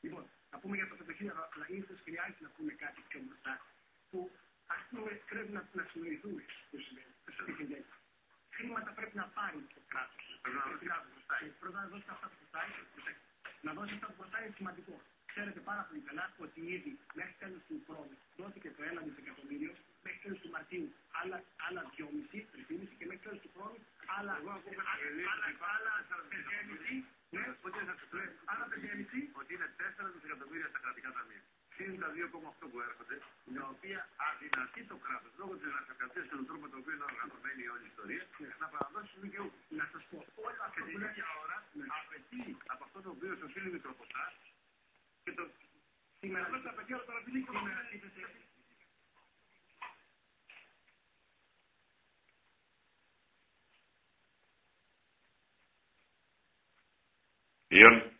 Λοιπόν, να πούμε για το πρωτοχείο, αλλά ίσως χρειάζεται να πούμε κάτι πιο μπροστά, που ας πούμε πρέπει να συνοηθούμε που σημαίνει. Χρήματα πρέπει να πάρει το κράτος. Πρώτα να δώσει αυτά που χρωστάει. Να δώσει αυτά που χρωστάει είναι σημαντικό. Ξέρετε πάρα πολύ καλά ότι ήδη μέχρι τέλος του χρόνου δόθηκε το 1 δισεκατομμύριο, μέχρι τέλος του Μαρτίου άλλα 2,5, 3,5 και μέχρι τέλος του χρόνου άλλα 5,5. Άλλα 5,5. Ότι είναι 4 δισεκατομμύρια στα κρατικά ταμεία. Συν τα 2,8 που έρχονται, τα οποία αδυνατεί το κράτος λόγω της γραφειοκρατίας και του τρόπου με τον οποίο είναι οργανωμένη η όλη ιστορία, να παραδώσει στους δικαιούχους. Να σας πω, όλα αυτά που την ίδια ώρα απαιτεί από αυτό το οποίο σας οφείλει Μητροποτά και το σήμερα δεν τα πετύχω τώρα επειδή Ιον.